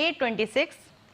826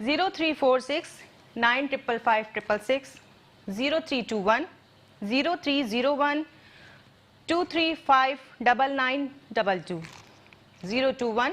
0346 9555 0321 0301 235 9922 021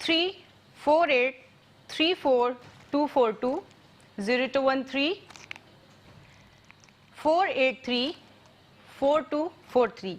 348 34 242 0213 483 4243।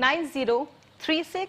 9036,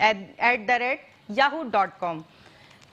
@yahoo.com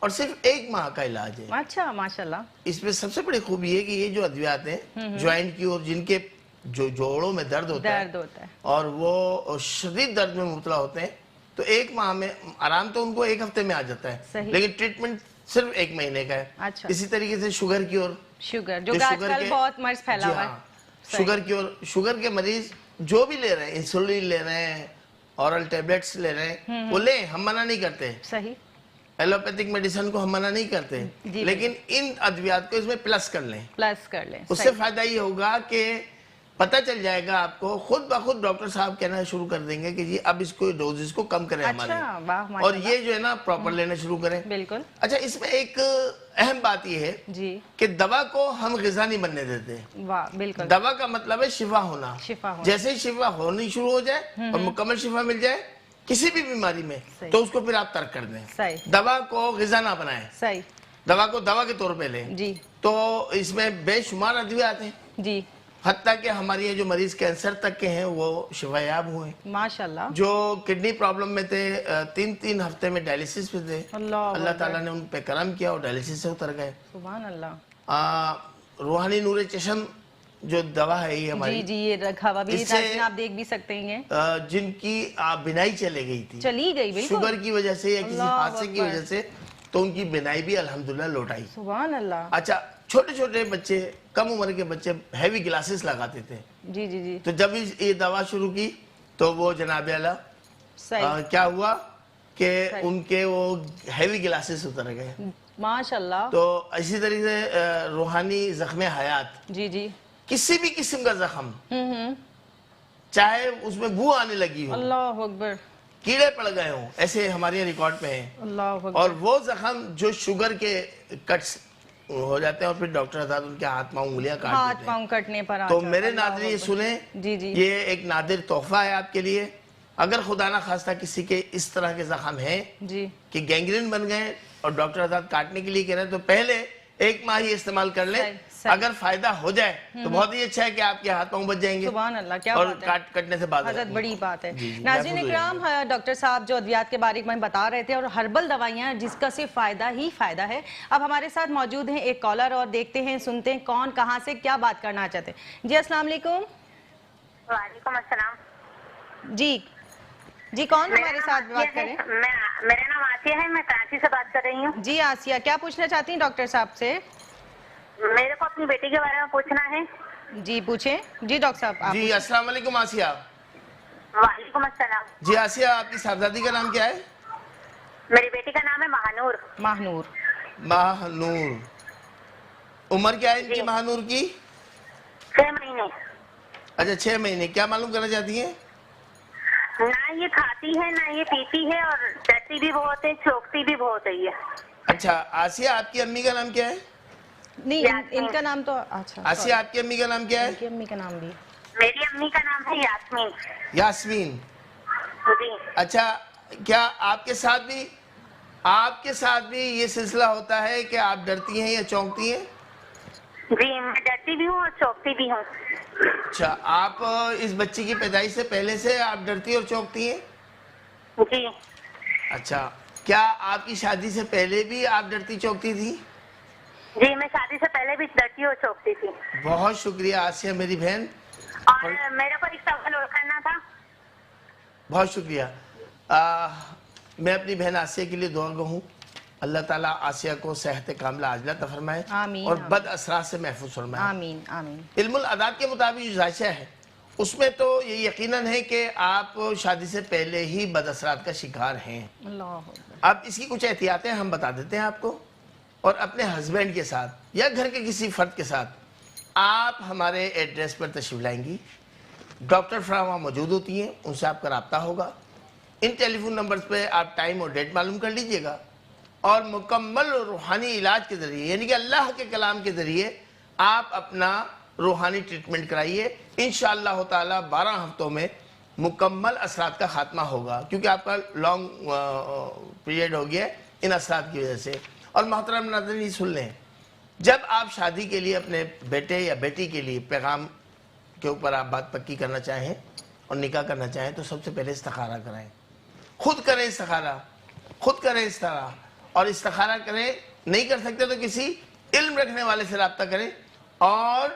اور صرف 1 ماہ کا علاج ہے. اچھا ماشاءاللہ. اس میں سب سے بڑی خوبی ہے کہ یہ جو ادویات ہیں جوائنٹ کی اور جن کے جو جوڑوں میں درد ہوتا ہے اور وہ شدید درد میں مبتلا ہوتے ہیں تو 1 ماہ میں آرام تو ان کو 1 ہفتے میں آ جاتا ہے لیکن ٹریٹمنٹ صرف 1 مہینے کا ہے. اسی طریقے سے شوگر کی اور شوگر جو آج کل بہت مرض پھیلا ہوا ہے. شوگر کی اور شوگر کے مریض جو بھی لے رہے ہیں انسولین لے رہے ہیں اورل ٹیبلیٹس لے رہے ہیں وہ لیں, ہم منع نہیں کرتے. صحیح. ایلوپیتھک میڈیسن کو ہم منع نہیں کرتے لیکن ان ادویات کو اس میں پلس کر لیں. اس سے فائدہ یہ ہوگا کہ پتہ چل جائے گا آپ کو, خود بخود ڈاکٹر صاحب کہنا شروع کر دیں گے کہ جی اب اس کو ڈوزز کو کم کریں ہمارے, اور یہ جو ہے نا پراپر لینا شروع کریں. بالکل. اچھا اس میں ایک اہم بات یہ ہے کہ دوا کو ہم غذا نہیں بننے دیتے. بالکل. دوا کا مطلب ہے شفا ہونا. جیسے ہی شفا ہونی شروع ہو جائے اور مکمل شفا مل جائے کسی بھی بیماری میں تو اس کو پھر آپ ترک کر دیں. دوا کو غذا نہ بنائیں, دوا کو دوا کے طور پہ لیں. تو اس میں بے شمار ادویات ہیں حتیٰ کہ ہماری یہ جو مریض کینسر تک کے ہیں وہ شفا یاب ہوئے ماشاءاللہ. جو کڈنی پرابلم میں تھے 3 ہفتے میں ڈائلیسس پہ تھے, اللہ تعالیٰ نے ان پہ کرم کیا اور ڈائلیسس سے اتر گئے. سبحان اللہ. روحانی نور چشم جو دوا ہے یہ ہماری, جی یہ رکھا ہوا بھی آپ دیکھ بھی سکتے ہیں, جن کی بینائی چلی گئی تھی, چلی گئی بالکل شوگر کی وجہ سے یا کسی حادثے کی وجہ سے, تو ان کی بینائی بھی الحمدللہ لوٹ آئی. سبحان اللہ. اچھا چھوٹے چھوٹے بچے, کم عمر کے بچے ہیوی گلاسز لگاتے تھے. جی. تو جب یہ دوا شروع کی تو وہ جناب اعلیٰ کیا ہوا کہ ان کے وہ ہیوی گلاسز اتر گئے ماشاءاللہ. تو اسی طریقے سے روحانی زخم حیات, جی کسی بھی قسم کا زخم, چاہے اس میں بو آنے لگی ہو, اللہ اکبر, کیڑے پڑ گئے ہوں, ایسے ہمارے ریکارڈ پہ ہیں. اللہ اکبر. اور وہ زخم جو شوگر کے کٹس ہو جاتے ہیں اور پھر ڈاکٹر حضرات ان کے ہاتھ پاؤں انگلیاں کاٹ دیتے ہیں, ہاتھ پاؤں کٹنے پر. تو میرے ناظرین یہ سنیں, یہ ایک نادر تحفہ ہے آپ کے لیے. اگر خدا نہ خواستہ کسی کے اس طرح کے زخم ہیں کہ گینگرین بن گئے اور ڈاکٹر حضرات کاٹنے کے لیے کہہ رہے ہیں تو پہلے 1 ماہ ہی استعمال کر لیں. اگر فائدہ ہو جائے تو بہت ہی اچھا ہے کہ آپ کے ہاتھ پاؤں بچ جائیں گے. سبحان اللہ, کیا اور بات ہے, کٹنے سے بعد حضرت بڑی بات ہے. ناظرین اکرام, ڈاکٹر صاحب جو ادویات کے بارے میں بتا رہے تھے اور ہربل دوائیاں جس کا صرف فائدہ ہی فائدہ ہے. اب ہمارے ساتھ موجود ہیں ایک کالر اور دیکھتے ہیں سنتے ہیں کون کہاں سے کیا بات کرنا چاہتے ہیں. جی السلام علیکم. وعلیکم السلام. جی کون ہمارے ساتھ بات کریں؟ میرا نام آسیہ ہے, میں کراچی سے بات کر رہی ہوں. جی آسیہ, کیا پوچھنا چاہتی ہیں ڈاکٹر صاحب سے؟ میرے کو اپنی بیٹی کے بارے میں پوچھنا ہے. جی پوچھیں. جی ڈاکٹر صاحب. جی السلام علیکم آسیہ. وعلیکم السلام. جی آسیہ, آپ کی صاحبزادی کا نام کیا ہے؟ میری بیٹی کا نام ہے مہانور. مہانور. عمر کیا ہے ان کی مہانور کی؟ 6 مہینے. اچھا 6 مہینے. کیا معلوم کرنا چاہتی ہیں؟ نہ یہ کھاتی ہے نہ یہ پیتی ہے, اور ڈرتی بھی بہت ہے, چوکتی بھی بہت ہے یہ. اچھا آسیہ, آپ کی امی کا نام کیا ہے؟ نہیں ان کا نام تو اچھا. آسیہ آپ کی امی کا نام کیا ہے؟ ان کی امی کا نام بھی, میری امی کا نام ہے یاسمین. یاسمین. جی. اچھا کیا آپ کے ساتھ بھی یہ سلسلہ ہوتا ہے کہ آپ ڈرتی ہیں یا چونکتی ہیں؟ جی میں ڈرتی بھی ہوں اور چوکتی بھی ہوں. اچھا, آپ اس بچی کی پیدائش سے پہلے سے آپ ڈرتی اور چونکتی ہیں؟ جی. اچھا, کیا آپ کی شادی سے پہلے بھی آپ ڈرتی چونکتی تھی؟ جی میں شادی سے پہلے بھی ڈرتی اور چوکتی تھی. بہت شکریہ آسیہ میری بہن. اور میرے کو ایک سوال اور کرنا تھا. بہت شکریہ. میں اپنی بہن آسیہ کے لیے دعا گو ہوں, اللہ تعالیٰ آسیہ کو صحت کاملہ عاجلہ عطا فرمائے اور بد اثرات سے محفوظ فرمائے. آمین آمین. علم العداد کے مطابق جو ذائشہ ہے اس میں تو یہ یقیناً ہے کہ آپ شادی سے پہلے ہی بد اثرات کا شکار ہیں. اب اس کی کچھ احتیاطیں ہم بتا دیتے ہیں آپ کو, اور اپنے ہسبینڈ کے ساتھ یا گھر کے کسی فرد کے ساتھ آپ ہمارے ایڈریس پر تشریف لائیں گی. ڈاکٹر فراہم موجود ہوتی ہیں, ان سے آپ کا رابطہ ہوگا. ان ٹیلی فون نمبرز پہ آپ ٹائم اور ڈیٹ معلوم کر لیجئے گا, اور مکمل روحانی علاج کے ذریعے یعنی کہ اللہ کے کلام کے ذریعے آپ اپنا روحانی ٹریٹمنٹ کرائیے. انشاءاللہ تعالی 12 ہفتوں میں مکمل اثرات کا خاتمہ ہوگا, کیونکہ آپ کا لانگ پیریڈ ہو گیا ان اثرات کی وجہ سے. اور محترم ناظرین یہ سن لیں, جب آپ شادی کے لیے اپنے بیٹے یا بیٹی کے لیے پیغام کے اوپر آپ بات پکی کرنا چاہیں اور نکاح کرنا چاہیں تو سب سے پہلے استخارہ کرائیں. خود کریں استخارہ, خود کریں اس طرح, اور استخارہ کریں. نہیں کر سکتے تو کسی علم رکھنے والے سے رابطہ کریں اور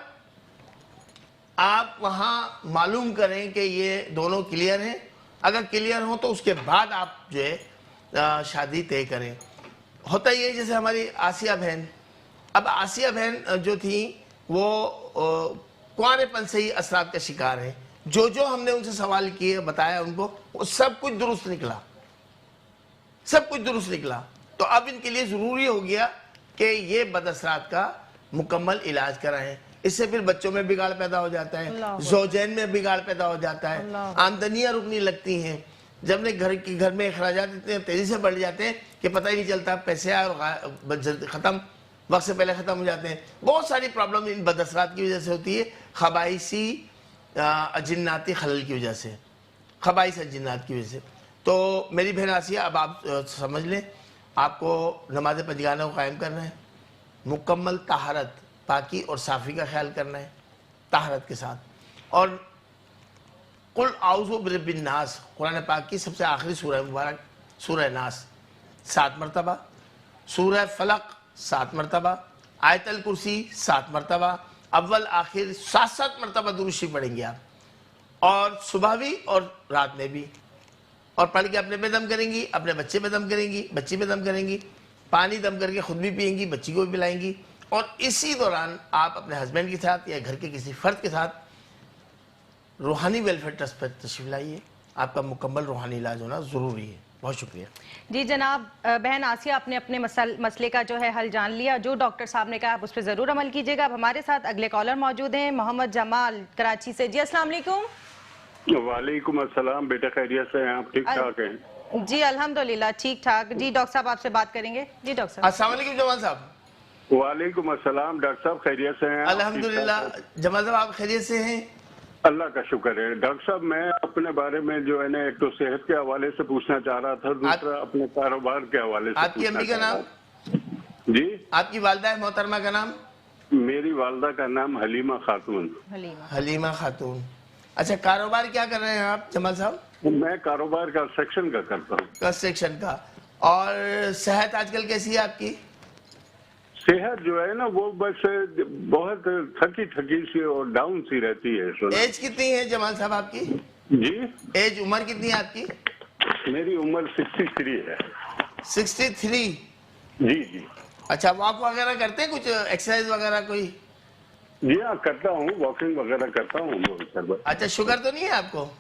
آپ وہاں معلوم کریں کہ یہ دونوں کلیئر ہیں. اگر کلیئر ہوں تو اس کے بعد آپ جو ہے شادی طے کریں. ہوتا یہ جیسے ہماری آسیہ بہن، اب آسیہ بہن جو تھیں وہ کنوارے پن سے ہی اثرات کا شکار ہیں. جو ہم نے ان سے سوال کیے بتایا ان کو، وہ سب کچھ درست نکلا، سب کچھ درست نکلا. تو اب ان کے لیے ضروری ہو گیا کہ یہ بد اثرات کا مکمل علاج کرائیں. اس سے پھر بچوں میں بگاڑ پیدا ہو جاتا ہے، زوجین میں بگاڑ پیدا ہو جاتا ہے، آمدنیاں رکنے لگتی ہیں. جب نے گھر میں اخراجات اتنے تیزی سے بڑھ جاتے ہیں کہ پتہ ہی نہیں چلتا، پیسے آئے اور ختم، وقت سے پہلے ختم ہو جاتے ہیں. بہت ساری پرابلم ان بد اثرات کی وجہ سے ہوتی ہے، خبائثی اجناتی خلل کی وجہ سے، خبائث اجنات کی وجہ سے. تو میری بہن آسیہ، اب آپ سمجھ لیں، آپ کو نماز پنجگانہ کو قائم کرنا ہے، مکمل طہارت، پاکی اور صافی کا خیال کرنا ہے طہارت کے ساتھ. اور قل اعوذ برب الناس، قرآن پاک کی سب سے آخری سورہ مبارک سورہ ناس 7 مرتبہ، سورہ فلق 7 مرتبہ، آیت الکرسی 7 مرتبہ، اول آخر 7 مرتبہ درود شریف پڑھیں گے آپ، اور صبح بھی اور رات میں بھی. اور پڑھ کے اپنے پہ دم کریں گی، اپنے بچے پہ دم کریں گی، بچی پہ دم کریں گی، پانی دم کر کے خود بھی پئیں گی، بچی کو بھی پلائیں گی. اور اسی دوران آپ اپنے ہسبینڈ کے ساتھ یا گھر کے کسی فرد کے ساتھ روحانی ویلفیئر ٹرسٹ پر تشریف لائیے. آپ کا مکمل روحانی علاج ہونا ضروری ہے. بہت شکریہ. جی جناب، بہن آسیہ آپ نے اپنے مسئلے کا جو ہے حل جان لیا. جو ڈاکٹر صاحب نے کہا آپ اس پہ ضرور عمل کیجیے گا. اب ہمارے ساتھ اگلے کالر موجود ہیں، محمد جمال کراچی سے. جی السلام علیکم. وعلیکم السلام. بیٹا خیریت سے ہیں آپ؟ ٹھیک ٹھاک ہیں؟ جی الحمدللہ ٹھیک ٹھاک. جی ڈاکٹر صاحب آپ سے بات کریں گے. جی ڈاکٹر صاحب. السلام علیکم جمال صاحب. وعلیکم السلام. ڈاکٹر صاحب خیریت سے ہیں؟ الحمدللہ. جمال صاحب آپ خیریت سے ہیں؟ اللہ کا شکر ہے. ڈاکٹر صاحب میں اپنے بارے میں جو ہے نا، ایک تو صحت کے حوالے سے پوچھنا چاہ رہا تھا، دوسرا اپنے کاروبار کے حوالے سے. آپ کی امی کا نام؟ جی آپ کی والدہ محترمہ کا نام؟ میری والدہ کا نام حلیمہ خاتون. حلیمہ خاتون. اچھا، کاروبار کیا کر رہے ہیں آپ جمال صاحب؟ میں کاروبار کنسٹرکشن کا کرتا ہوں. کنسٹرکشن کا. اور صحت آج کل کیسی ہے آپ کی؟ صحت جو ہے نا وہ بس بہت تھکی سی اور ڈاؤن سی رہتی ہے. ایج کتنی ہے جمال صاحب آپ کی؟ جی ایج، عمر کتنی ہے آپ کی؟ میری عمر 63 ہے. 63؟ جی جی. اچھا، واک وغیرہ کرتے ہیں، کچھ ایکسرسائز وغیرہ کوئی؟ جی ہاں کرتا ہوں، واکنگ وغیرہ کرتا ہوں. اچھا، شوگر تو نہیں ہے آپ کو؟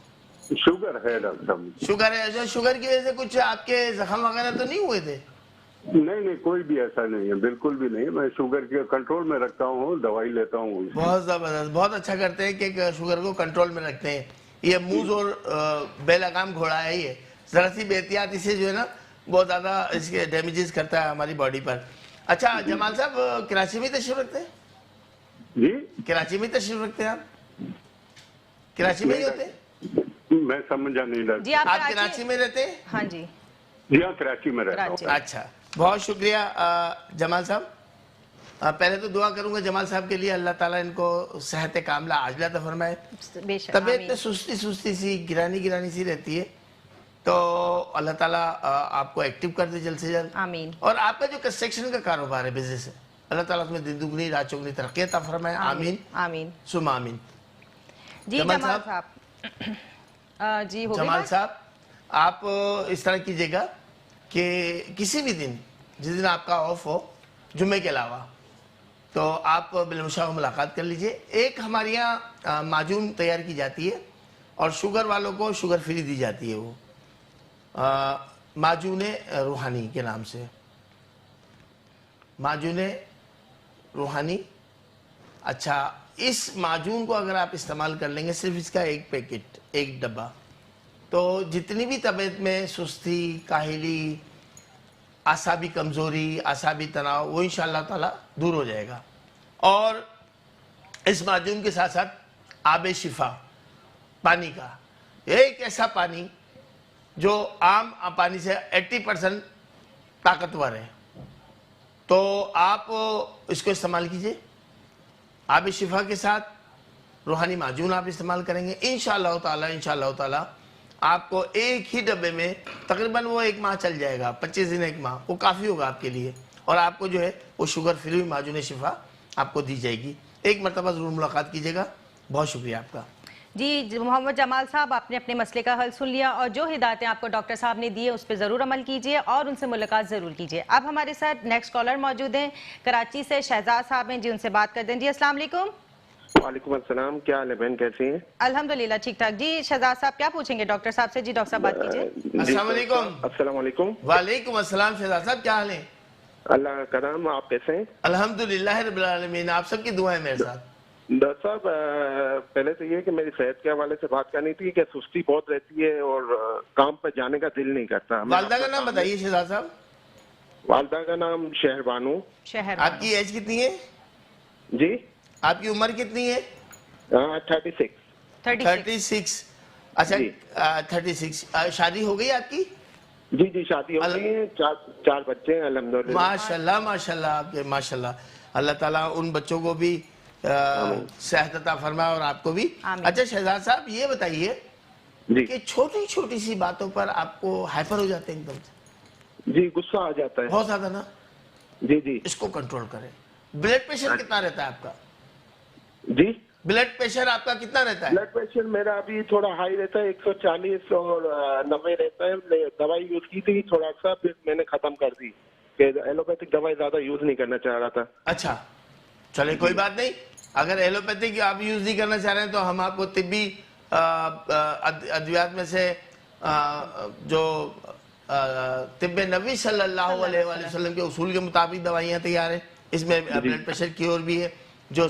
شوگر ہے ڈاکٹر صاحب. شوگر ہے. جو شوگر کی وجہ سے کچھ آپ کے زخم وغیرہ تو نہیں ہوئے تھے؟ نہیں کوئی بھی ایسا نہیں ہے، بالکل بھی نہیں. میں شوگر کے کنٹرول میں رکھتا ہوں، دوائی لیتا ہوں. بہت زبردست، بہت اچھا کرتے ہیں کہ شوگر کو کنٹرول میں رکھتے ہیں. یہ موز اور بے لگام گھوڑا ہے. یہ ذرا سی بے احتیاطی سے جو ہے نا بہت زیادہ اس کے ڈیمیجز کرتا ہے ہماری باڈی پر. اچھا جمال صاحب، کراچی میں تشریف رکھتے ہیں؟ جی کراچی میں تشریف رکھتے ہیں آپ؟ کراچی میں ہی ہوتے ہیں؟ میں سمجھا نہیں ڈاکٹر. جی آپ کراچی میں رہتے ہیں؟ ہاں جی. جی ہاں کراچی میں رہتا ہوں. اچھا، بہت شکریہ جمال صاحب. پہلے تو دعا کروں گا جمال صاحب کے لیے، اللہ تعالیٰ ان کو صحت کاملہ عاجلہ عطا فرمائے. طبیعت میں سستی سی گرانی سی رہتی ہے، تو اللہ تعالیٰ آپ کو ایکٹیو کر دے جلد سے جلد. آمین. اور آپ کا جو کنسٹرکشن کا کاروبار ہے، بزنس ہے، اللہ تعالیٰ اس میں دن دگنی رات چگنی ترقی عطا فرمائے. آمین آمین ثم آمین. جی جمال صاحب. جی جمال صاحب، آپ اس طرح کیجئے گا کہ کسی بھی دن جس دن آپ کا آف ہو، جمعے کے علاوہ، تو آپ بالمشاور ملاقات کر لیجئے. ایک ہمارے یہاں معجون تیار کی جاتی ہے اور شوگر والوں کو شوگر فری دی جاتی ہے. وہ معجون روحانی کے نام سے، معجون روحانی. اچھا، اس معجون کو اگر آپ استعمال کر لیں گے، صرف اس کا ایک پیکٹ، ایک ڈبہ، تو جتنی بھی طبیعت میں سستی، کاہلی، اعصابی کمزوری، اعصابی تناؤ، وہ انشاءاللہ تعالی دور ہو جائے گا. اور اس معجون کے ساتھ ساتھ آب شفا، پانی کا ایک ایسا پانی جو عام پانی سے 80% طاقتور ہے، تو آپ اس کو استعمال کیجئے. آب شفا کے ساتھ روحانی معجون آپ استعمال کریں گے، انشاءاللہ تعالی آپ کو ایک ہی ڈبے میں تقریباً وہ 1 ماہ چل جائے گا، 25 دن 1 ماہ، وہ کافی ہوگا آپ کے لیے، اور آپ کو جو ہے وہ شوگر فری معجون شفا آپ کو دی جائے گی۔ ایک مرتبہ ضرور ملاقات کیجیے گا۔ بہت شکریہ آپ کا۔ جی محمد جمال صاحب، آپ نے اپنے مسئلے کا حل سن لیا، اور جو ہدایتیں آپ کو ڈاکٹر صاحب نے دی ہے اس پہ ضرور عمل کیجیے اور ان سے ملاقات ضرور کیجیے۔ اب ہمارے ساتھ نیکسٹ کالر موجود ہیں، کراچی سے شہزاد صاحب ہیں، جی ان سے بات کر دیں۔ جی السلام علیکم۔ وعلیکم السلام، کیا حال ہے بہن، کیسی ہیں؟ الحمدللہ ٹھیک ٹھاک۔ جی شہزاد صاحب کیا پوچھیں گے ڈاکٹر صاحب سے؟ جی ڈاکٹر صاحب بات کیجیے۔ السلام علیکم۔ السلام علیکم۔ وعلیکم السلام شہزاد صاحب، کیا حال ہیں؟ اللہ کا کرم، آپ کیسے ہیں؟ الحمدللہ رب العالمین، آپ سب کی دعائیں میرے ساتھ۔ ڈاکٹر صاحب پہلے تو یہ کہ میری صحت کے حوالے سے بات کرنی تھی کہ سستی بہت رہتی ہے اور کام پہ جانے کا دل نہیں کرتا۔ والدہ کا نام بتائیے شہزاد صاحب۔ والدہ کا نام شہر بانو۔ شہر آپ کی ایج کتنی ہے؟ جی آپ کی عمر کتنی ہے؟ 36۔ 36۔ اچھا 36۔ شادی ہو گئی آپ کی؟ جی جی شادی ہو گئی ہے، 4 بچے ہیں الحمدللہ۔ ماشاءاللہ ماشاءاللہ، آپ کے ماشاءاللہ، اللہ تعالیٰ ان بچوں کو بھی صحت عطا فرمائے اور آپ کو بھی۔ اچھا شہزاد صاحب یہ بتائیے کہ چھوٹی چھوٹی سی باتوں پر آپ کو ہائپر ہو جاتے ہیں ایک دم سے؟ جی غصہ آ جاتا ہے بہت زیادہ نا؟ جی جی۔ اس کو کنٹرول کریں۔ بلڈ پریشر کتنا رہتا ہے آپ کا؟ جی بلڈ پریشر آپ کا کتنا رہتا ہے؟ بلڈ پریشر میرا ابھی تھوڑا ہائی رہتا ہے، 140 اور 90 رہتا ہے۔ دوائی یوز کی تھی تھوڑا سا، پھر میں نے ختم کر دی کہ ایلوپیتھک دوائی زیادہ یوز نہیں کرنا چاہ رہا تھا۔ اچھا چلے کوئی بات نہیں، اگر ایلوپیتھک آپ یوز نہیں کرنا چاہ رہے ہیں تو ہم آپ کو طبی ادویات میں سے جو طب نبی صلی اللہ علیہ وآلہ وسلم کے اصول کے مطابق دوائیاں تیار ہیں، اس میں بلڈ پریشر کیور بھی ہے جو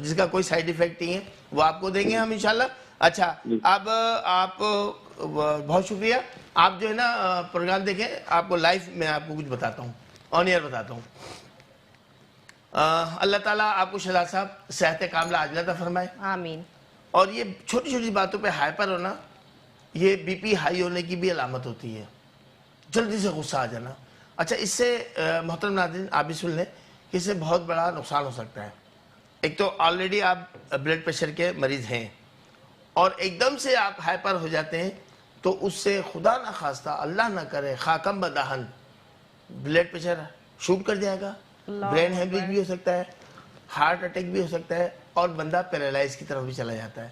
جس کا کوئی سائیڈ ایفیکٹ نہیں ہے، وہ آپ کو دیں گے ہم انشاءاللہ۔ اچھا اب آپ بہت شکریہ، آپ جو ہے نا پروگرام دیکھیں، آپ کو لائف میں آپ کو کچھ بتاتا ہوں، آن ایئر بتاتا ہوں۔ اللہ تعالیٰ آپ کو شہزاد صاحب صحت کاملہ عاجلہ عطا فرمائے، آمین۔ اور یہ چھوٹی چھوٹی باتوں پہ ہائپر ہونا یہ بی پی ہائی ہونے کی بھی علامت ہوتی ہے، جلدی سے غصہ آ جانا۔ اچھا اس سے محترم ناظرین آپ بھی سن لیں کہ اس سے بہت بڑا نقصان ہو سکتا ہے۔ ایک تو آلریڈی آپ بلڈ پریشر کے مریض ہیں اور ایک دم سے آپ ہائپر ہو جاتے ہیں تو اس سے خدا نہ خواستہ اللہ نہ کرے خاکم بداہن بلڈ پریشر شوٹ کر جائے گا، برین ہیمریج بھی ہو سکتا ہے، ہارٹ اٹیک بھی ہو سکتا ہے اور بندہ پیرالائز کی طرف بھی چلا جاتا ہے۔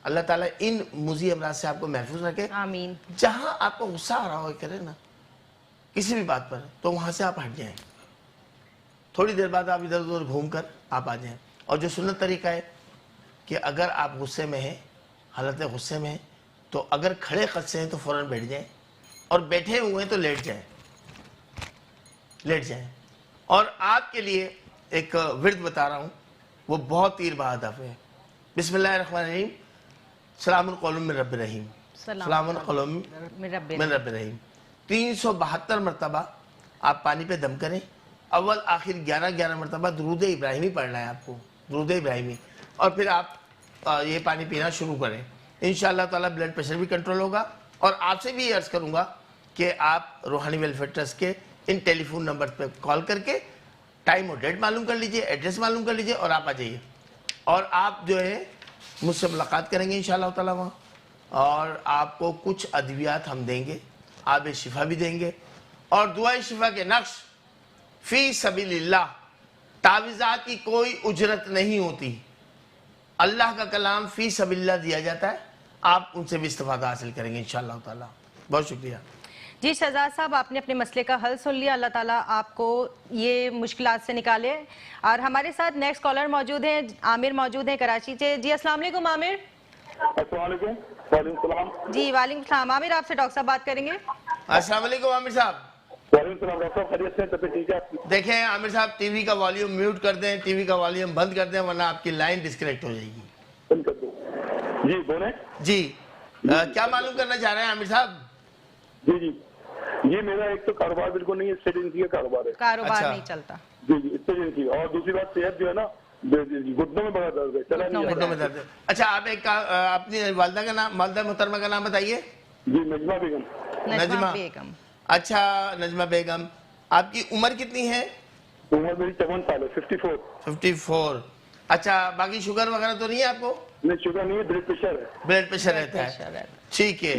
اللہ تعالیٰ ان موذی امراض سے آپ کو محفوظ رکھے۔ آمین۔ جہاں آپ کو غصہ آ رہا ہو کرے نا کسی بھی بات پر تو وہاں سے آپ ہٹ جائیں، تھوڑی دیر بعد آپ ادھر ادھر گھوم کر آپ آ جائیں۔ اور جو سنت طریقہ ہے کہ اگر آپ غصے میں ہیں، حالت غصے میں ہیں، تو اگر کھڑے قد سے ہیں تو فوراً بیٹھ جائیں، اور بیٹھے ہوئے ہیں تو لیٹ جائیں، لیٹ جائیں۔ اور آپ کے لیے ایک ورد بتا رہا ہوں، وہ بہت تیر بہادف ہے۔ بسم اللہ الرحمن الرحیم، سلام القول من رب الرحیم، سلام القول من رب الرحیم۔ 372 مرتبہ آپ پانی پہ دم کریں، اول آخر 11 مرتبہ درود ابراہیمی پڑھنا ہے آپ کو، درود ابراہیمی، اور پھر آپ یہ پانی پینا شروع کریں۔ انشاءاللہ تعالیٰ بلڈ پریشر بھی کنٹرول ہوگا۔ اور آپ سے بھی عرض کروں گا کہ آپ روحانی ویلفیئر ٹرسٹ کے ان ٹیلی فون نمبر پہ کال کر کے ٹائم اور ڈیٹ معلوم کر لیجئے، ایڈریس معلوم کر لیجئے اور آپ آ جائیے، اور آپ جو ہے مجھ سے ملاقات کریں گے انشاءاللہ تعالیٰ وہاں، اور آپ کو کچھ ادویات ہم دیں گے، آب شفا بھی دیں گے، اور دعائے شفا کے نقش فی سبیل اللہ، تعویذات کی کوئی اجرت نہیں ہوتی، اللہ کا کلام فی سبیل اللہ دیا جاتا ہے، آپ ان سے بھی استفادہ حاصل کریں گے انشاءاللہ تعالیٰ۔ بہت شکریہ۔ جی شہزاد صاحب آپ نے اپنے مسئلے کا حل سن لیا، اللہ تعالیٰ آپ کو یہ مشکلات سے نکالے۔ اور ہمارے ساتھ نیکسٹ کالر موجود ہیں، عامر موجود ہیں کراچی سے۔ جی السلام علیکم عامر۔ السلام علیکم۔ وعلیکم السلام۔ جی وعلیکم السلام۔ عامر آپ سے ڈاکٹر صاحب بات کریں گے۔ السلام علیکم عامر صاحب۔ وعلیکم السلام ڈاکٹر صاحب، خیریت سے؟ طبیعت ٹھیک ہے آپ کی؟ دیکھیں عامر صاحب ٹی وی کا والیوم میوٹ کر دیں، ٹی وی کا والیوم بند کر دیں ورنہ آپ کی لائن ڈسکنیکٹ ہو جائے گی۔ بند کر دو۔ جی بولیں۔ جی کیا معلوم کرنا چاہ رہے ہیں عامر صاحب؟ جی جی یہ میرا ایک تو کاروبار بالکل نہیں ہے، اسٹیجنسی کا کاروبار ہے۔ کاروبار نہیں چلتا۔ جی جی اسٹیجنسی، اور دوسری بات صحت جو ہے نا گھٹنوں میں بڑا درد ہے، چلا نہیں گھٹنوں میں درد ہے۔ اچھا آپ ایک اپنی والدہ کا نام، والدہ محترمہ کا نام بتائیے۔ جی نجمہ بیگم۔ نجمہ بیگم۔ اچھا نجمہ بیگم، آپ کی عمر کتنی ہے؟ عمر میری 54 سال ہے، 54۔ 54۔ اچھا باقی شوگر وغیرہ تو نہیں ہے آپ کو؟ نہیں شوگر نہیں ہے، بلڈ پریشر ہے۔ بلڈ پریشر رہتا ہے، ٹھیک ہے۔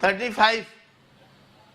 35?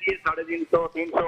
350-300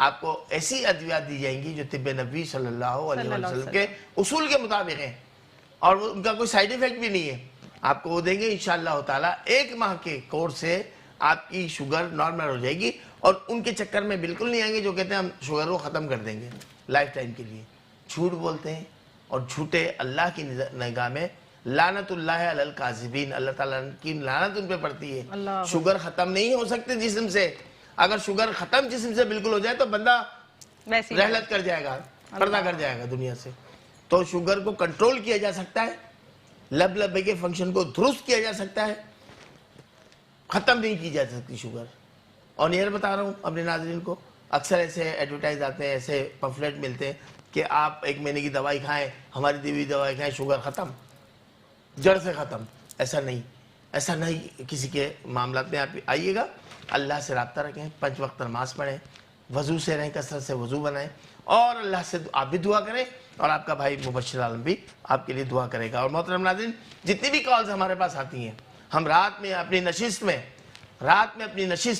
آپ کو ایسی ادویات دی جائیں گی جو طب نبوی صلی اللہ علیہ وسلم کے اصول کے مطابق ہیں اور ان کا کوئی سائیڈ ایفیکٹ بھی نہیں ہے. آپ کو وہ دیں گے انشاءاللہ تعالیٰ. 1 ماہ کے کورس سے آپ کی شوگر نارمل ہو جائے گی اور ان کے چکر میں بالکل نہیں آئیں گے جو کہتے ہیں ہم شوگر کو ختم کر دیں گے لائف ٹائم کے لیے. جھوٹ بولتے ہیں اور جھوٹے اللہ کی نگاہ میں لعنت اللہ علی الکاذبین، اللہ تعالیٰ کی لعنت ان پہ پڑتی ہے. شوگر ختم نہیں ہو سکتے جسم سے. اگر شوگر ختم جسم سے بالکل ہو جائے تو بندہ رحلت کر جائے گا، پردہ کر جائے گا دنیا سے. تو شوگر کو کنٹرول کیا جا سکتا ہے، لبے کے فنکشن کو درست کیا جا سکتا ہے، ختم نہیں کی جا سکتی شوگر. اور نیئر بتا رہا ہوں اپنے ناظرین کو، اکثر ایسے ایڈورٹائز آتے ہیں، ایسے پمفلیٹ ملتے ہیں کہ آپ 1 مہینے کی دوائی کھائیں، ہماری دی ہوئی دوائی کھائیں، شوگر ختم، جڑ سے ختم. ایسا نہیں کسی کے معاملات میں. آپ آئیے گا، اللہ سے رابطہ رکھیں، 5 وقت نماز پڑھیں، وضو سے رہیں، کثرت سے وضو بنائیں اور اللہ سے آپ بھی دعا کریں اور آپ کا بھائی مبشر عالم بھی آپ کے لیے دعا کرے گا. اور محترم ناظرین، جتنی بھی کالز ہمارے پاس آتی ہیں، ہم رات میں اپنی نشست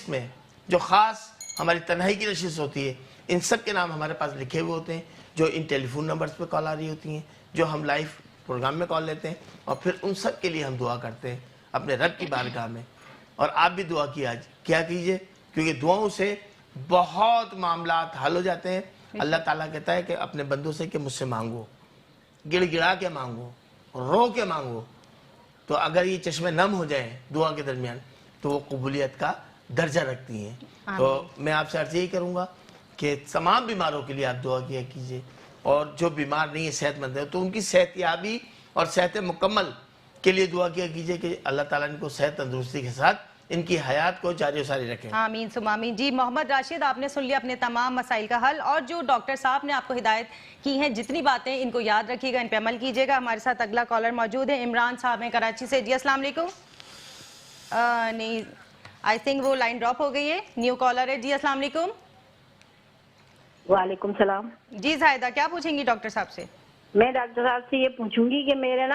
میں جو خاص ہماری تنہائی کی نشست ہوتی ہے، ان سب کے نام ہمارے پاس لکھے ہوئے ہوتے ہیں، جو ان ٹیلی فون نمبرز پہ کال آ رہی ہوتی ہیں، جو ہم لائیو پروگرام میں کال لیتے ہیں، اور پھر ان سب کے لیے ہم دعا کرتے ہیں اپنے رب کی بارگاہ میں. اور آپ بھی دعا کیا کیجئے، کیونکہ دعاؤں سے بہت معاملات حل ہو جاتے ہیں. اللہ تعالیٰ کہتا ہے کہ اپنے بندوں سے کہ مجھ سے مانگو، گڑ گڑا کے مانگو، رو کے مانگو. تو اگر یہ چشمے نم ہو جائیں دعا کے درمیان تو وہ قبولیت کا درجہ رکھتی ہیں. تو میں آپ سے عرض یہی کروں گا کہ تمام بیماروں کے لیے آپ دعا کیا کیجئے، اور جو بیمار نہیں ہے، صحت مند ہے، تو ان کی صحت یابی اور صحت مکمل کے لیے دعا کیا کیجئے کہ اللہ تعالیٰ ان کو صحت تندرستی کے ساتھ ان کی حیات کو جاری و ساری رکھیں. آمین ثم آمین. جی محمد راشد، آپ نے سن لیا اپنے تمام مسائل کا حل، اور جو ڈاکٹر صاحب نے آپ کو ہدایت کی ہیں، جتنی باتیں ان کو یاد رکھیے گا، ان پہ عمل کیجیے گا. ہمارے ساتھ اگلا کالر موجود ہے، عمران صاحب ہیں کراچی سے. جی السلام علیکم. نہیں، آئی تھنک وہ لائن ڈراپ ہو گئی ہے. نیو کالر ہے. جی السلام علیکم. وعلیکم السلام. جی زاہدہ، کیا پوچھیں گی ڈاکٹر صاحب سے؟ میں ڈاکٹر صاحب سے یہ پوچھوں گی کہ میرے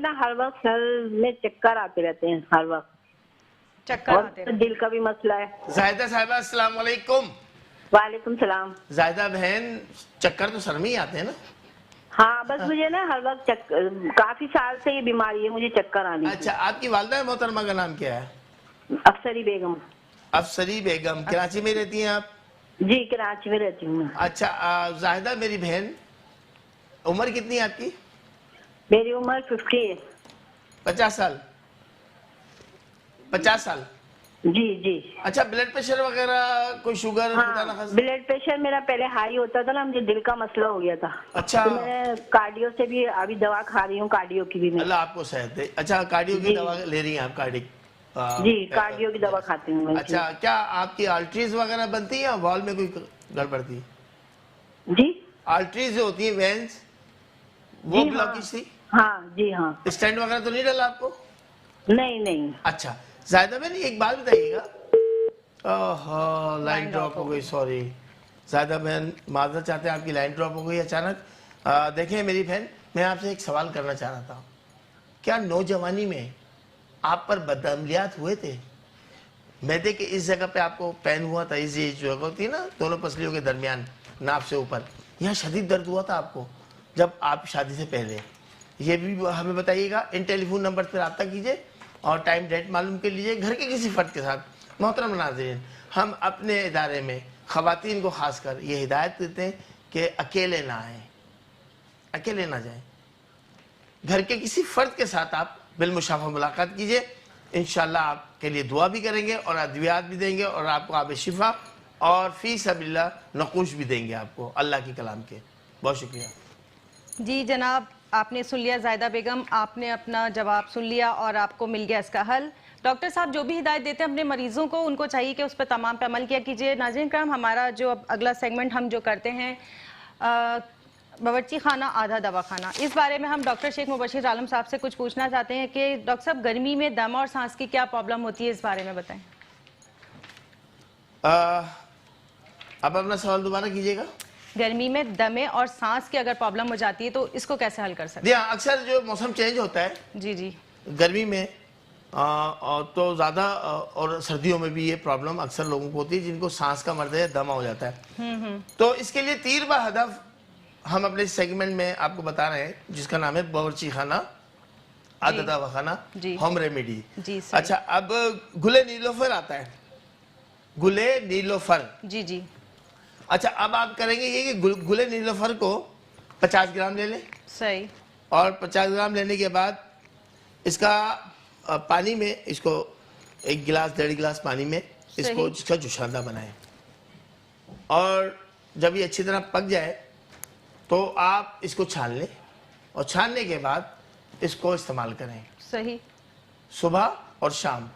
نا ہر وقت سر میں چکر آتے رہتے ہیں، ہر وقت چکر آتے اور دل کا بھی مسئلہ ہے. زاہدہ صاحبہ السلام علیکم. وعلیکم السلام. زاہدہ بہن، چکر تو سر میں ہی آتے ہیں نا؟ ہاں، بس مجھے نا ہر وقت کافی سال سے یہ بیماری ہے، مجھے چکر آنے. اچھا، آپ کی والدہ محترمہ کا نام کیا ہے؟ افسری بیگم. افسری بیگم. کراچی میں رہتی ہیں آپ؟ جی کراچی میں رہتی ہوں. اچھا زاہدہ میری بہن، عمر کتنی ہے آپ کی؟ میری عمر 50 ہے. 50 سال؟ 50 سال. جی جی. اچھا، بلڈ پریشر وغیرہ کوئی شوگر؟ ہاں، بلڈ پریشر میرا پہلے ہائی ہوتا تھا نا، مجھے دل کا مسئلہ ہو گیا تھا. اچھا. تو میں کارڈیو سے بھی ابھی دوا کھا رہی ہوں، کارڈیو کی بھی. اللہ آپ کو صحت دے. اچھا، کارڈیو کی دوا لے رہی ہیں آپ؟ جی کارڈیو کی دوا کھاتی ہوں. اچھا، کیا آپ کی آرٹریز وغیرہ بنتی ہیں یا وال میں کوئی گڑبڑ تھی؟ جی آرٹریز جو ہوتی ہیں، وینز، وہ بلاکیج تھی؟ ہاں جی ہاں. اسٹینڈ وغیرہ تو نہیں ڈالا آپ کو؟ نہیں نہیں. اچھا زاہدہ بہن، ایک بات بتائیے گا. لائن ڈراپ ہو گئی، سوری. زاہدہ بہن معذرت چاہتے ہیں، آپ کی لائن ڈراپ ہو گئی اچانک. دیکھیں میری بہن، میں آپ سے ایک سوال کرنا چاہ رہا تھا. کیا نوجوانی میں آپ پر بدعملیات ہوئے تھے؟ میدے کے اس جگہ پہ آپ کو پین ہوا تھا، اس جگہ ہوتی ہے نا دونوں پسلیوں کے درمیان، ناف سے اوپر، یہاں شدید درد ہوا تھا آپ کو جب آپ شادی سے پہلے؟ یہ بھی ہمیں بتائیے گا. ان ٹیلی فون نمبر پر رابطہ کیجئے اور ٹائم ڈیٹ معلوم کر لیجئے گھر کے کسی فرد کے ساتھ. محترم ناظرین، ہم اپنے ادارے میں خواتین کو خاص کر یہ ہدایت دیتے ہیں کہ اکیلے نہ آئیں، اکیلے نہ جائیں. گھر کے کسی فرد کے ساتھ آپ بالمشافہ ملاقات کیجئے. انشاءاللہ آپ کے لیے دعا بھی کریں گے اور ادویات بھی دیں گے اور آپ کو آب شفا اور فی سبیل اللہ نقوش بھی دیں گے آپ کو اللہ کی کلام کے. بہت شکریہ. جی جناب، آپ نے سن لیا زاہدہ بیگم، آپ نے اپنا جواب سن لیا اور آپ کو مل گیا اس کا حل. ڈاکٹر صاحب جو بھی ہدایت دیتے ہیں اپنے مریضوں کو، ان کو چاہیے کہ اس پہ تمام پہ عمل کیا کیجئے. ناظرین کرام، ہمارا جو اب اگلا سیگمنٹ ہم جو کرتے ہیں باورچی خانہ آدھا دوا خانہ، اس بارے میں ہم ڈاکٹر شیخ مبشر عالم صاحب سے کچھ پوچھنا چاہتے ہیں کہ ڈاکٹر صاحب گرمی میں دم اور سانس کی کیا پرابلم ہوتی ہے، اس بارے میں بتائیں. آپ اپنا سوال دوبارہ کیجئے گا. گرمی میں دمے اور سانس کی اگر پرابلم ہو جاتی ہے تو اس کو کیسے حل کر سکتے ہیں؟ اکثر جو موسم چینج ہوتا ہے، جی جی، گرمی میں تو زیادہ اور سردیوں میں بھی یہ پرابلم اکثر لوگوں کو ہوتی ہے جن کو سانس کا مرض ہے، دمہ ہو جاتا ہے. تو اس کے لیے تیرواں ہدف ہم اپنے سیگمنٹ میں آپ کو بتا رہے ہیں جس کا نام ہے باورچی خانہ عادت و خانہ ہوم ریمیڈی. اچھا اب گلے نیلوفر آتا ہے، گلے نیلوفر. جی اچھا اب آپ کریں گے یہ کہ گلے نیلوفر کو 50 گرام لے لیں. صحیح. اور 50 گرام لینے کے بعد اس کا پانی میں اس کو 1 گلاس 1.5 گلاس پانی میں اس کو جس کا جوشاندہ بنائیں. اور جب یہ اچھی طرح پک جائے تو آپ اس کو چھان لیں اور چھاننے کے بعد اس کو استعمال کریں. صحیح. صبح اور شام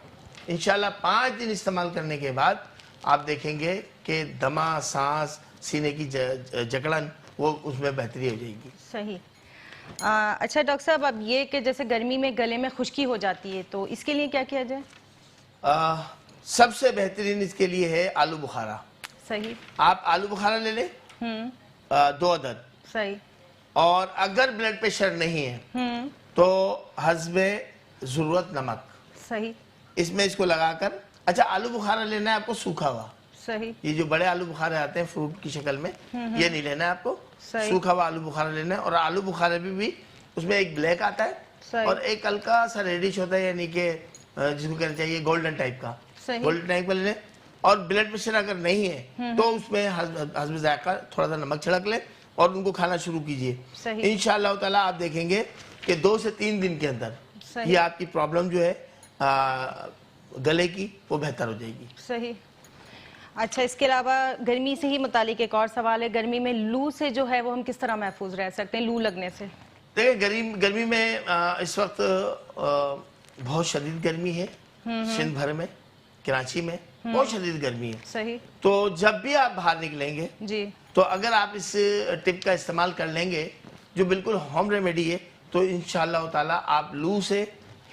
انشاءاللہ 5 دن استعمال کرنے کے بعد آپ دیکھیں گے کہ دمہ، سانس، سینے کی جکڑن وہ اس میں بہتری ہو جائے گی. صحیح. اچھا ڈاکٹر صاحب اب یہ کہ جیسے گرمی میں گلے میں خشکی ہو جاتی ہے تو اس کے لیے کیا کیا جائے؟ سب سے بہترین اس کے لیے ہے آلو بخارا. صحیح. آپ آلو بخارا لے لیں 2 عدد. صحیح. اور اگر بلڈ پریشر نہیں ہے تو حسب ضرورت نمک. صحیح. اس میں اس کو لگا کر، اچھا آلو بخارا لینا ہے آپ کو سوکھا ہوا. صحیح. یہ جو بڑے آلو بخارے آتے ہیں فروٹ کی شکل میں یہ نہیں لینا ہے آپ کو. سوکھا ہوا آلو بخارا لینا ہے. اور آلو بخارے بھی اس میں ایک بلیک آتا ہے اور ایک ہلکا سا ریڈش ہوتا ہے، یعنی کہ جس کو کہنا چاہیے گولڈن ٹائپ کا. گولڈن ٹائپ کا لینا. اور بلڈ پریشر اگر نہیں ہے تو اس میں حسب ذائقہ تھوڑا سا نمک چھڑک لیں اور ان کو کھانا شروع کیجئے. انشاءاللہ تعالیٰ آپ دیکھیں گے کہ 2 سے 3 دن کے اندر یہ آپ کی پرابلم جو ہے گلے کی وہ بہتر ہو جائے گی. صحیح. اچھا اس کے علاوہ گرمی سے ہی متعلق ایک اور سوال ہے، گرمی میں لو سے جو ہے وہ ہم کس طرح محفوظ رہ سکتے ہیں لو لگنے سے؟ دیکھیں گرمی میں اس وقت بہت شدید گرمی ہے سندھ بھر میں، کراچی میں بہت شدید گرمی ہے. صحیح. تو جب بھی آپ باہر نکلیں گے تو اگر آپ اس ٹپ کا استعمال کر لیں گے جو بالکل ہوم ریمیڈی ہے تو انشاءاللہ تعالیٰ آپ لو سے،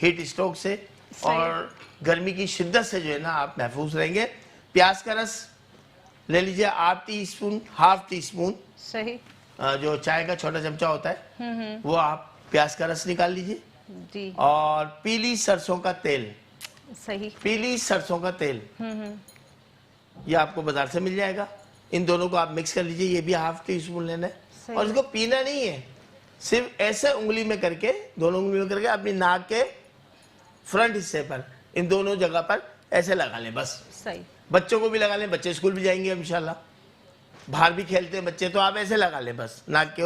ہیٹ اسٹروک سے اور گرمی کی شدت سے جو ہے نا آپ محفوظ رہیں گے. پیاز کا رس لے لیجئے 1/2 ٹی اسپون، 1/2 ٹی اسپون. صحیح. جو چائے کا چھوٹا چمچہ ہوتا ہے وہ آپ پیاز کا رس نکال لیجئے. جی. اور پیلی سرسوں کا تیل. صحیح. پیلی سرسوں کا تیل یہ آپ کو بازار سے مل جائے گا. ان دونوں کو آپ مکس کر لیجئے، یہ بھی 1/2 ٹی اسپون لینا ہے. اور اس کو پینا نہیں ہے، صرف ایسے انگلی میں کر کے، دونوں انگلی میں کر کے اپنی ناک کے فرنٹ حصے پر ان دونوں جگہ پر ایسے لگا لیں بس. صحیح. بچوں کو بھی لگا لیں، بچے اسکول بھی جائیں گے انشاءاللہ، باہر بھی کھیلتے ہیں بچے تو آپ ایسے لگا لیں بس ناک کے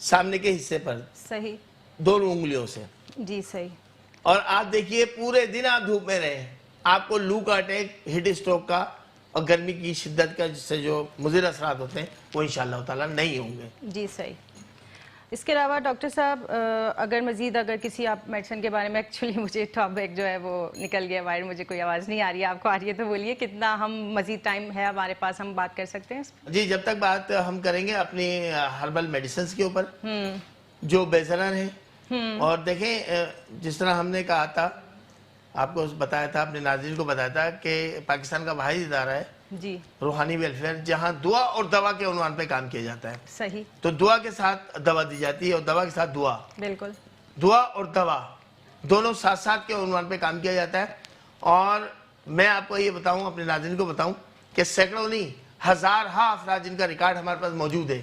سامنے کے حصے پر. صحیح. دونوں انگلیوں سے. جی صحیح. اور آپ دیکھیے پورے دن آپ دھوپ میں رہیں، آپ کو لو کا اٹیک، ہیٹ اسٹروک کا اور گرمی کی شدت کا جس سے جو مضر اثرات ہوتے ہیں وہ انشاءاللہ تعالیٰ نہیں ہوں گے. جی صحیح. اس کے علاوہ ڈاکٹر صاحب اگر مزید کسی آپ میڈیسن کے بارے میں، ایکچولی مجھے ٹاپک جو ہے وہ نکل گیا باہر، مجھے کوئی آواز نہیں آ رہی ہے، آپ کو آ رہی ہے تو بولیے. کتنا ہم مزید ٹائم ہے ہمارے پاس، ہم بات کر سکتے ہیں؟ جی جب تک بات ہم کریں گے اپنی ہربل میڈیسنز کے اوپر جو بے ضرر ہیں. اور دیکھیں جس طرح ہم نے کہا تھا، آپ کو بتایا تھا، اپنے ناظرین کو بتایا تھا کہ پاکستان کا واحد ادارہ ہے جی روحانی ویلفیئر جہاں دعا اور دوا کے عنوان پہ کام کیا جاتا ہے. صحیح. تو دعا کے ساتھ دوا دی جاتی ہے اور دوا کے ساتھ دعا. بالکل. دعا اور دوا دونوں ساتھ ساتھ کے عنوان پہ کام کیا جاتا ہے. اور میں آپ کو یہ بتاؤں، اپنے ناظرین کو بتاؤں کہ سینکڑوں نہیں ہزارہا افراد جن کا ریکارڈ ہمارے پاس موجود ہے،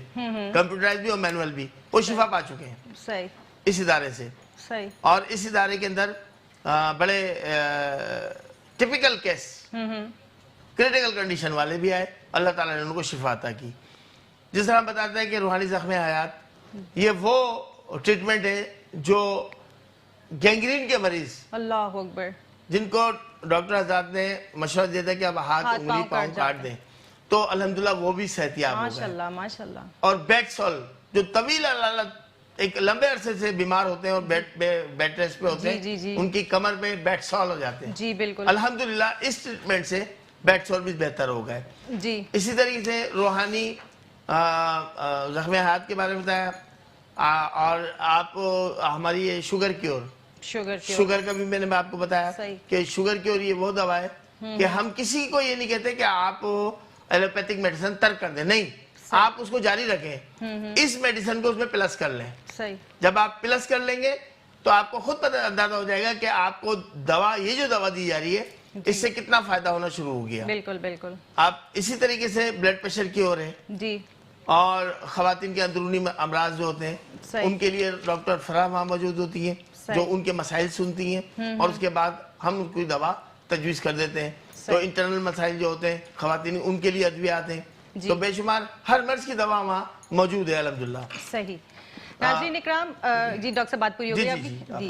کمپیوٹرائز بھی اور مینول بھی، وہ شفا پا چکے ہیں. صحیح. اس ادارے سے. صحیح. اور اس ادارے کے اندر بڑے ٹپیکل کیس، کریٹیکل کنڈیشن والے بھی آئے، اللہ تعالیٰ نے ان کو شفا عطا کی. جس طرح ہم بتاتے ہیں کہ روحانی زخم حیات یہ وہ ٹریٹمنٹ ہے جو گینگرین کے مریض، اللہ اکبر، جن کو ڈاکٹر حضرات نے مشورہ دیا تھا کہ اب ہاتھ انگلی پاؤں کاٹ دیں، تو الحمدللہ وہ بھی صحت یاب ہو گئے. ماشاءاللہ ماشاءاللہ. اور بیک سول جو طویل ایک لمبے عرصے سے بیمار ہوتے ہیں اور بیڈ ریسٹ پہ ہوتے ہیں، ان کی کمر پہ بیک سول ہو جاتے ہیں. جی بالکل. الحمدللہ اس ٹریٹمنٹ سے بیک سول بھی بہتر ہو گئے. جی. اسی طریقے سے روحانی زخم حیات کے بارے میں بتایا. اور آپ ہماری یہ شوگر کا بھی میں نے آپ کو بتایا کہ شوگر کیور یہ وہ دوا ہے کہ ہم کسی کو یہ نہیں کہتے کہ آپ ایلوپیتھک میڈیسن ترک کر دیں، نہیں، آپ اس کو جاری رکھیں، اس میڈیسن کو اس میں پلس کر لیں. جب آپ پلس کر لیں گے تو آپ کو خود پتہ اندازہ ہو جائے گا کہ آپ کو دوا، یہ جو دوا دی جا رہی ہے اس سے کتنا فائدہ ہونا شروع ہو گیا. بالکل بالکل. آپ اسی طریقے سے بلڈ پریشر کی ہو رہے ہیں جی، اور خواتین کے اندرونی امراض جو ہوتے ہیں ان کے لیے ڈاکٹر فرح وہاں موجود ہوتی ہیں جو ان کے مسائل سنتی ہیں اور اس کے بعد ہم ان کو دوا تجویز کر دیتے ہیں. تو انٹرنل مسائل جو ہوتے ہیں خواتین ان کے لیے ادویات ہیں. تو بے شمار ہر مرض کی دوا وہاں موجود ہے الحمدللہ. صحیح. ناظرین اکرام، جی ڈاکٹر صاحب بات پوری ہو گئی آپ کی؟ جی.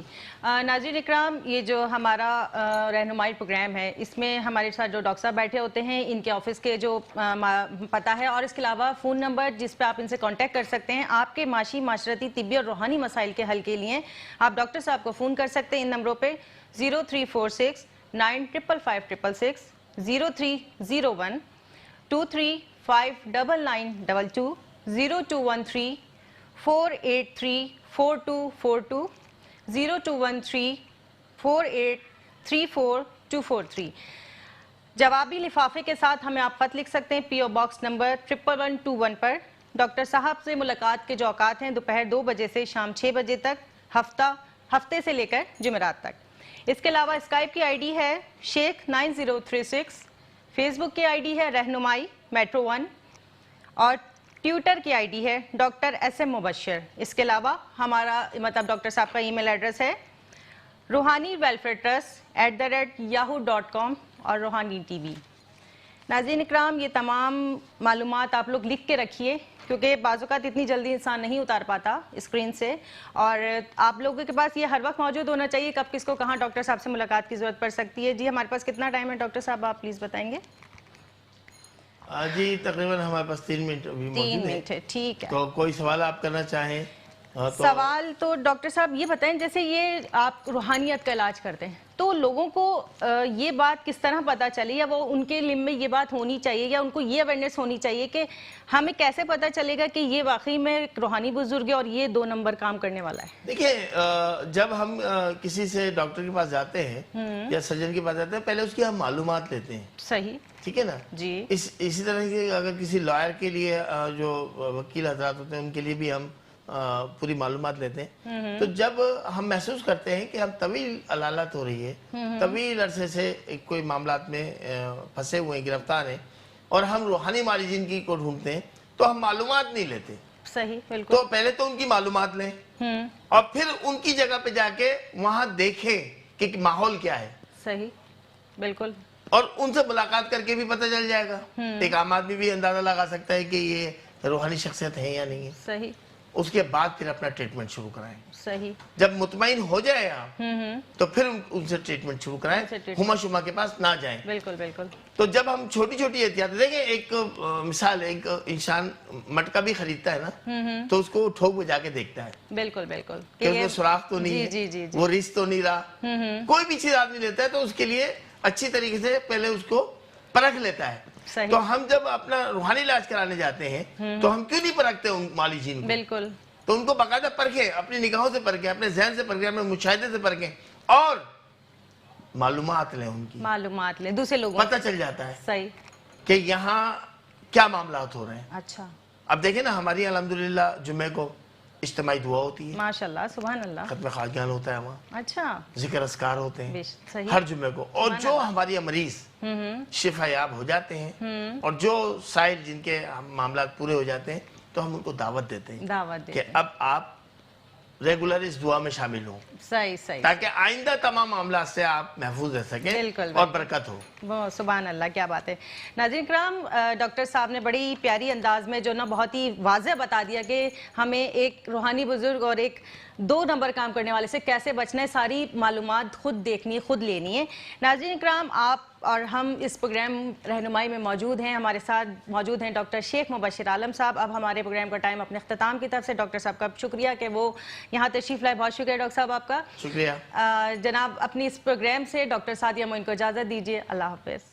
ناظرین اکرام، یہ جو ہمارا رہنمائی پروگرام ہے اس میں ہمارے ساتھ جو ڈاکٹر صاحب بیٹھے ہوتے ہیں ان کے آفس کے جو پتہ ہے اور اس کے علاوہ فون نمبر جس پہ آپ ان سے کانٹیکٹ کر سکتے ہیں آپ کے معاشی، معاشرتی، طبی اور روحانی مسائل کے حل کے لیے آپ ڈاکٹر صاحب کو فون کر سکتے ہیں ان نمبروں پہ 0346 955566 0301 2359922 0213 483 4242 0213 483 4243. جوابی لفافے کے ساتھ ہمیں آپ خط لکھ سکتے ہیں پی او باکس نمبر 11121 پر. ڈاکٹر صاحب سے ملاقات کے جو اوقات ہیں دوپہر 2 بجے سے شام 6 بجے تک، ہفتے سے لے کر جمعرات تک. اس کے علاوہ اسکائپ کی آئی ڈی ہے شیخ 9036، فیس بک کی آئی ڈی ہے رہنمائی میٹرو 1 اور ٹویٹر کی آئی ڈی ہے ڈاکٹر ایس ایم مبشر. اس کے علاوہ ہمارا مطلب ڈاکٹر صاحب کا ای میل ایڈریس ہے روحانی ویلفیئر ٹرسٹ @yahoo.com اور روحانی ٹی وی. ناظرین اکرام، یہ تمام معلومات آپ لوگ لکھ کے رکھیے کیونکہ بعض اوقات اتنی جلدی انسان نہیں اتار پاتا اسکرین سے، اور آپ لوگوں کے پاس یہ ہر وقت موجود ہونا چاہیے کب کس کو کہاں ڈاکٹر صاحب سے ملاقات کی ضرورت پڑ سکتی ہے. جی ہمارے پاس کتنا ٹائم ہے ڈاکٹر صاحب، آپ پلیز بتائیں گے؟ جی تقریباً ہمارے پاس 3 منٹ ابھی موجود ہیں. 3 منٹ ہے، ٹھیک ہے. تو کوئی سوال آپ کرنا چاہیں؟ سوال تو ڈاکٹر صاحب یہ بتائیں، جیسے یہ آپ روحانیت کا علاج کرتے ہیں تو لوگوں کو یہ بات کس طرح پتہ چلے یا وہ ان کے علم میں یہ بات ہونی چاہیے یا ان کو یہ اویئرنیس ہونی چاہیے کہ ہمیں کیسے پتہ چلے گا کہ یہ واقعی میں ایک روحانی بزرگ ہے اور یہ 2 نمبر کام کرنے والا ہے؟ دیکھیں، جب ہم کسی سے ڈاکٹر کے پاس جاتے ہیں یا سرجن کے پاس جاتے ہیں پہلے اس کی ہم معلومات لیتے ہیں. صحیح، ٹھیک ہے نا جی. اسی طرح سے اگر کسی لائر کے لیے جو وکیل حضرات ہوتے ہیں ان کے لیے بھی ہم پوری معلومات لیتے ہیں. تو جب ہم محسوس کرتے ہیں کہ ہم طویل علالت ہو رہی ہے، طویل عرصے سے کوئی معاملات میں پھنسے ہوئے ہیں، گرفتار ہیں اور ہم روحانی معالجین کی کو ڈھونڈتے ہیں تو ہم معلومات نہیں لیتے. صحیح، بالکل. تو پہلے تو ان کی معلومات لیں اور پھر ان کی جگہ پہ جا کے وہاں دیکھیں کہ ماحول کیا ہے. صحیح، بالکل. اور ان سے ملاقات کر کے بھی پتہ چل جائے گا. ایک عام آدمی بھی اندازہ لگا سکتا ہے کہ یہ روحانی شخصیت ہے یا نہیں ہے. صحیح. اس کے بعد پھر اپنا ٹریٹمنٹ شروع کرائیں. صحیح. جب مطمئن ہو جائے آپ تو پھر ان سے ٹریٹمنٹ شروع کرائیں، ہما شما کے پاس نہ جائیں. بالکل بالکل. تو جب ہم چھوٹی چھوٹی احتیاط دیکھیں، ایک مثال، ایک انسان مٹکا بھی خریدتا ہے نا تو اس کو ٹھوک بجا کے دیکھتا ہے. بالکل بالکل. کہ اس میں سوراخ تو نہیں ہے، وہ رس تو نہیں رہا. کوئی بھی چیز آدمی لیتا ہے تو اس کے لیے اچھی طریقے سے پہلے اس کو پرکھ لیتا ہے. تو ہم جب اپنا روحانی علاج کرانے جاتے ہیں تو ہم کیوں نہیں پرکھتے ان معالجین کو؟ بالکل. تو ان کو باقاعدہ پرکھیں، اپنی نگاہوں سے پرکھیں، اپنے ذہن سے پرکھیں، اپنے مشاہدے سے پرکھیں اور معلومات لیں. ان کی معلومات لیں، دوسرے لوگوں پتہ چل جاتا ہے صحیح کہ یہاں کیا معاملات ہو رہے ہیں. اچھا، اب دیکھیں نا ہماری الحمدللہ جمعے کو اجتماعی دعا ہوتی ہے. ماشاءاللہ، سبحان اللہ. ختم خاکیان ہوتا ہے وہاں. اچھا. ذکر اذکار ہوتے ہیں ہر جمعے کو. اور جو ہماری مریض شفا یاب ہو جاتے ہیں اور جو سائل جن کے معاملات پورے ہو جاتے ہیں تو ہم ان کو دعوت دیتے ہیں کہ اب آپ ریگولر اس دعا میں شامل ہوں. صحیح صحیح. تاکہ آئندہ تمام معاملات سے آپ محفوظ رہ سکیں اور برکت ہو. وہ سبحان اللہ، کیا بات ہے. ناظرین کرام، ڈاکٹر صاحب نے بڑی پیاری انداز میں جو نا بہت ہی واضح بتا دیا کہ ہمیں ایک روحانی بزرگ اور ایک 2 نمبر کام کرنے والے سے کیسے بچنا ہے. ساری معلومات خود دیکھنی ہے، خود لینی ہے. ناظرین کرام، آپ اور ہم اس پروگرام رہنمائی میں موجود ہیں. ہمارے ساتھ موجود ہیں ڈاکٹر شیخ مبشر عالم صاحب. اب ہمارے پروگرام کا ٹائم اپنے اختتام کی طرف سے. ڈاکٹر صاحب کا شکریہ کہ وہ یہاں تشریف لائے. بہت شکریہ ڈاکٹر صاحب آپ کا. شکریہ جناب. اپنی اس پروگرام سے ڈاکٹر سعدیہ معین کو اجازت دیجیے. اللہ حافظ.